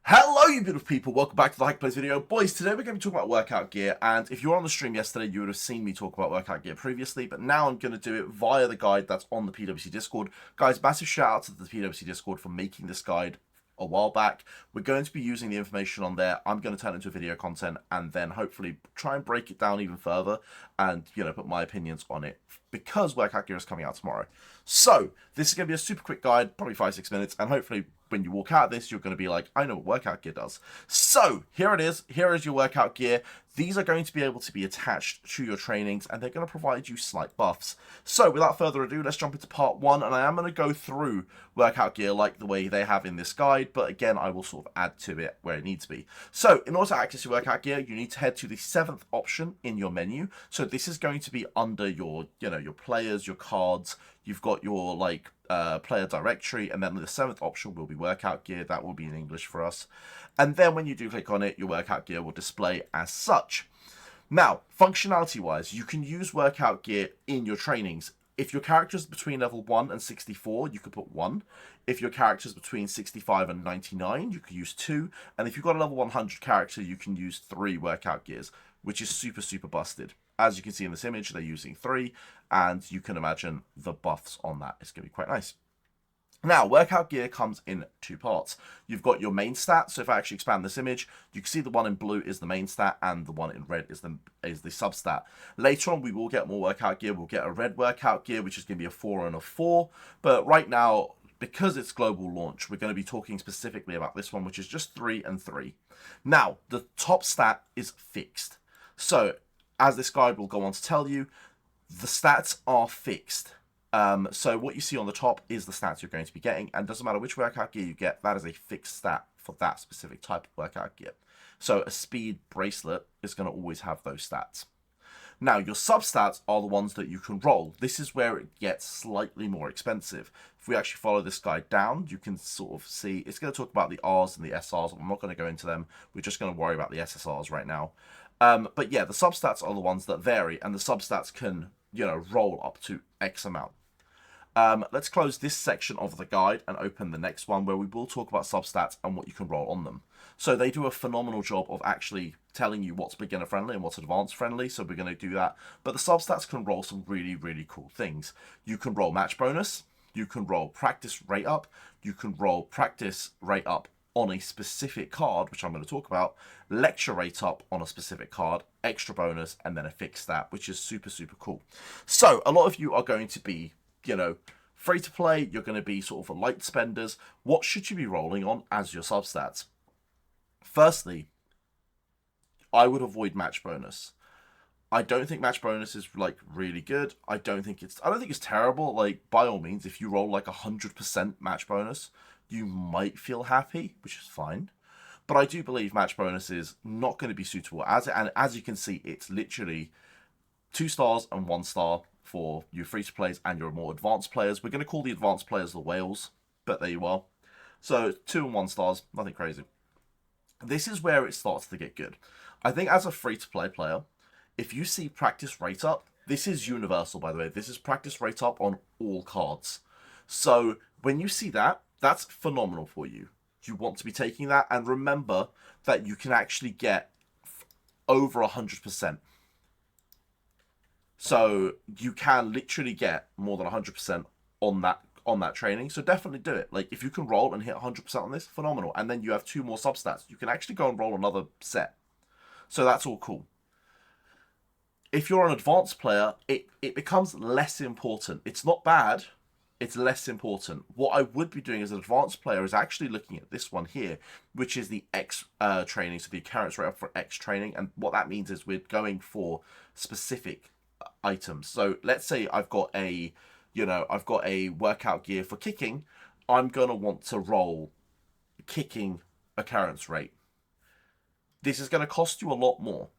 Hello you beautiful people, welcome back to the Hike Plays video. Boys, today we're going to be talking about workout gear, and if you were on the stream yesterday you would have seen me talk about workout gear previously, but now I'm going to do it via the guide that's on the PWC Discord. Guys, massive shout out to the PWC Discord for making this guide a while back. We're going to be using the information on there. I'm going to turn it into video content and then hopefully try and break it down even further and, put my opinions on it because workout gear is coming out tomorrow. So this is going to be a super quick guide, probably 5-6 minutes, and hopefully when you walk out of this, you're going to be like, I know what workout gear does. So here it is. Here is your workout gear. These are going to be able to be attached to your trainings, and they're going to provide you slight buffs. So without further ado, let's jump into part one, and I am going to go through workout gear like the way they have in this guide, but again, I will sort of add to it where it needs to be. So in order to access your workout gear, you need to head to the 7th option in your menu. So this is going to be under your, your players, your cards. You've got your player directory, and then the 7th option will be workout gear. That will be in English for us. And then when you do click on it, your workout gear will display as such. Now, functionality wise, you can use workout gear in your trainings. If your character is between level 1 and 64, you could put 1. If your character is between 65 and 99, you could use 2. And if you've got a level 100 character, you can use 3 workout gears, which is super, super busted. As you can see in this image, they're using 3, and you can imagine the buffs on that. It's going to be quite nice. Now, workout gear comes in 2 parts. You've got your main stat. So if I actually expand this image, you can see the one in blue is the main stat, and the one in red is the substat. Later on, we will get more workout gear. We'll get a red workout gear, which is going to be a 4 and a 4. But right now, because it's global launch, we're going to be talking specifically about this one, which is just 3 and 3. Now, the top stat is fixed. So as this guide will go on to tell you, the stats are fixed. So what you see on the top is the stats you're going to be getting, and doesn't matter which workout gear you get, that is a fixed stat for that specific type of workout gear. So a speed bracelet is going to always have those stats. Now, your substats are the ones that you can roll. This is where it gets slightly more expensive. If we actually follow this guide down, you can sort of see, it's going to talk about the Rs and the SRs. I'm not going to go into them. We're just going to worry about the SSRs right now. But yeah, the substats are the ones that vary, and the substats can, roll up to X amount. Let's close this section of the guide and open the next one where we will talk about substats and what you can roll on them. So they do a phenomenal job of actually telling you what's beginner friendly and what's advanced friendly, so we're going to do that. But the substats can roll some really, really cool things. You can roll match bonus, you can roll practice rate up, you can roll practice rate up on a specific card, which I'm going to talk about, lecture rate up on a specific card, extra bonus, and then a fixed stat, which is super, super cool. So a lot of you are going to be, free to play, you're going to be sort of light spenders. What should you be rolling on as your substats? Firstly, I would avoid match bonus. I don't think match bonus is really good. I don't think it's terrible. By all means, if you roll 100% match bonus, you might feel happy, which is fine. But I do believe match bonus is not going to be suitable. And as you can see, it's literally 2 stars and 1 star for your free-to-plays and your more advanced players. We're going to call the advanced players the whales, but there you are. So 2 and 1 stars, nothing crazy. This is where it starts to get good. I think as a free-to-play player, if you see practice rate up, this is universal, by the way. This is practice rate up on all cards. So when you see that, that's phenomenal for you. You want to be taking that, and remember that you can actually get over 100%. So you can literally get more than 100% on that training. So definitely do it. If you can roll and hit 100% on this, phenomenal. And then you have 2 more substats. You can actually go and roll another set. So that's all cool. If you're an advanced player, it becomes less important. It's not bad. It's less important. What I would be doing as an advanced player is actually looking at this one here, which is the X training. So the occurrence rate up for X training. And what that means is we're going for specific items. So let's say I've got a workout gear for kicking. I'm going to want to roll kicking occurrence rate. This is going to cost you a lot more.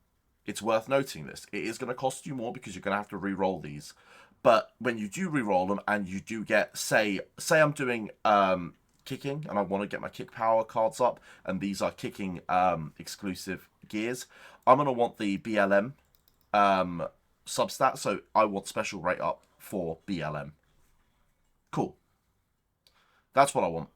It's worth noting this. It is going to cost you more because you're going to have to re-roll these. But when you do re-roll them and you do get, say I'm doing kicking and I want to get my kick power cards up, and these are kicking exclusive gears, I'm going to want the BLM substat, so I want special rate up for BLM. Cool. That's what I want.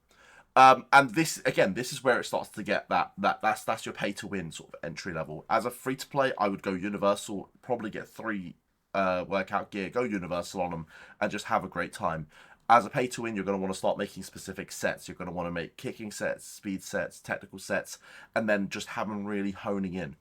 And this again, this is where it starts to get that's your pay to win sort of entry level. As a free to play, I would go universal, probably get 3 workout gear, go universal on them, and just have a great time. As a pay to win, you're going to want to start making specific sets. You're going to want to make kicking sets, speed sets, technical sets, and then just have them really honing in.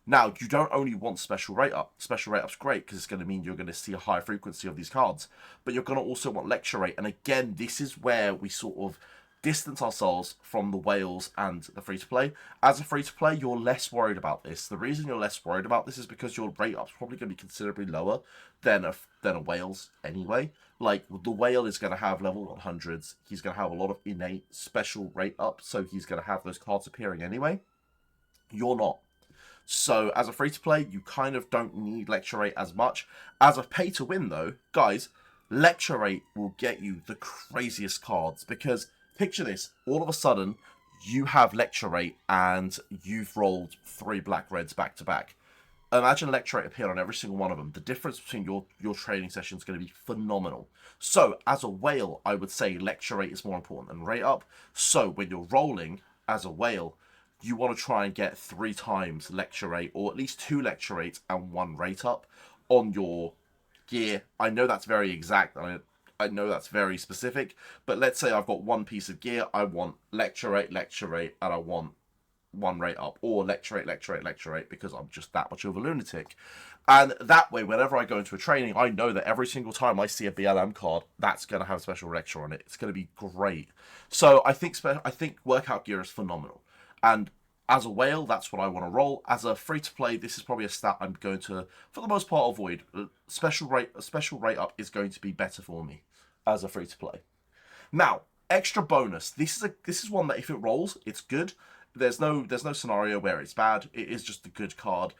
Now, you don't only want special rate up. Special rate up's great because it's going to mean you're going to see a high frequency of these cards. But you're going to also want lecture rate. And again, this is where we sort of distance ourselves from the whales and the free-to-play. As a free-to-play, you're less worried about this. The reason you're less worried about this is because your rate up's probably going to be considerably lower than a whale's anyway. Like, the whale is going to have level 100s. He's going to have a lot of innate special rate up, so he's going to have those cards appearing anyway. You're not. So as a free-to-play, you kind of don't need lecture rate as much. As a pay-to-win, though, guys, lecture rate will get you the craziest cards. Because, picture this, all of a sudden, you have lecture rate and you've rolled 3 black reds back-to-back. Imagine lecture rate appear on every single one of them. The difference between your training session is going to be phenomenal. So, as a whale, I would say lecture rate is more important than rate up. So, when you're rolling as a whale, you want to try and get 3 times lecture rate, or at least 2 lecture rates and 1 rate up on your gear. I know that's very exact, I know that's very specific, but let's say I've got 1 piece of gear, I want lecture rate, and I want 1 rate up, or lecture rate, because I'm just that much of a lunatic. And that way, whenever I go into a training, I know that every single time I see a BLM card, that's going to have a special lecture on it. It's going to be great. So I think workout gear is phenomenal. And as a whale, that's what I want to roll. As a free-to-play, this is probably a stat I'm going to, for the most part, avoid. Special rate up is going to be better for me as a free-to-play. Now, extra bonus. This is one that if it rolls, it's good. There's no scenario where it's bad. It is just a good card.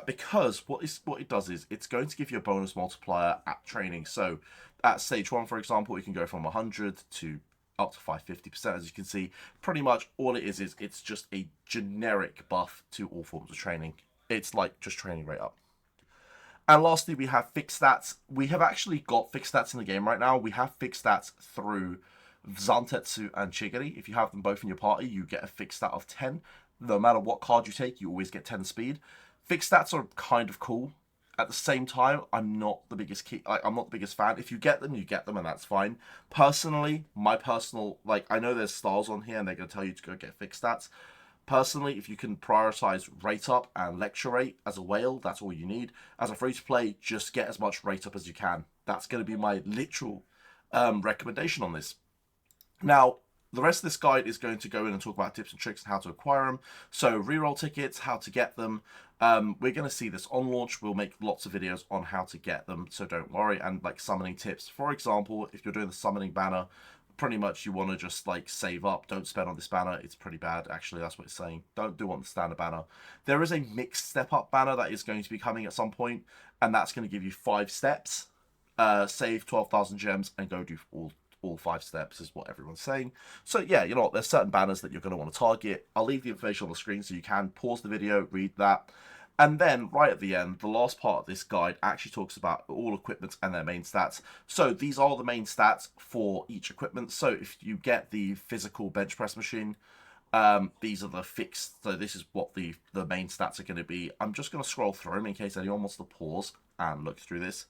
Because what it does is it's going to give you a bonus multiplier at training. So at stage 1, for example, you can go from 100 to up to 550%, as you can see. Pretty much all it is it's just a generic buff to all forms of training. It's like just training rate up. And lastly, we have fixed stats. We have actually got fixed stats in the game right now. We have fixed stats through Zantetsu and Chigiri. If you have them both in your party, you get a fixed stat of 10. No matter what card you take, you always get 10 speed. Fixed stats are kind of cool. At the same time, I'm not the biggest fan. If you get them, and that's fine. Personally, I know there's stars on here, and they're going to tell you to go get fixed stats. Personally, if you can prioritize rate up and lecture rate as a whale, that's all you need. As a free-to-play, just get as much rate up as you can. That's going to be my literal recommendation on this. Now, the rest of this guide is going to go in and talk about tips and tricks and how to acquire them. So reroll tickets, how to get them. We're going to see this on launch. We'll make lots of videos on how to get them, so don't worry. And like summoning tips. For example, if you're doing the summoning banner, pretty much you want to just like save up. Don't spend on this banner. It's pretty bad. Actually, that's what it's saying. Don't do on the standard banner. There is a mixed step up banner that is going to be coming at some point, and that's going to give you 5 steps. Save 12,000 gems and go do all 5 steps is what everyone's saying. So yeah, you know, there's certain banners that you're going to want to target. I'll leave the information on the screen so you can pause the video, read that. And then right at the end, the last part of this guide actually talks about all equipment and their main stats. So these are the main stats for each equipment. So if you get the physical bench press machine, these are the fixed. So this is what the main stats are going to be. I'm just going to scroll through them in case anyone wants to pause and look through this.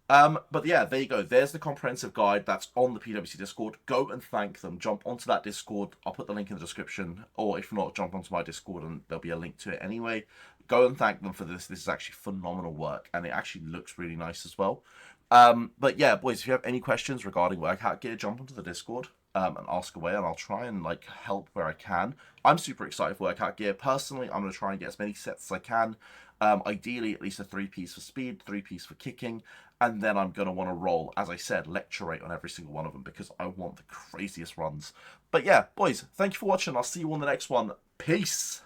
But yeah, there you go. There's the comprehensive guide that's on the PWC Discord. Go and thank them. Jump onto that Discord. I'll put the link in the description. Or if not, jump onto my Discord and there'll be a link to it anyway. Go and thank them for this. This is actually phenomenal work. And it actually looks really nice as well. But yeah, boys, if you have any questions regarding workout gear, jump onto the Discord and ask away. And I'll try and like help where I can. I'm super excited for workout gear. Personally, I'm going to try and get as many sets as I can. Ideally, at least a 3-piece for speed, 3-piece for kicking, and then I'm going to want to roll, as I said, lecture rate on every single one of them because I want the craziest runs. But yeah, boys, thank you for watching. I'll see you on the next one. Peace!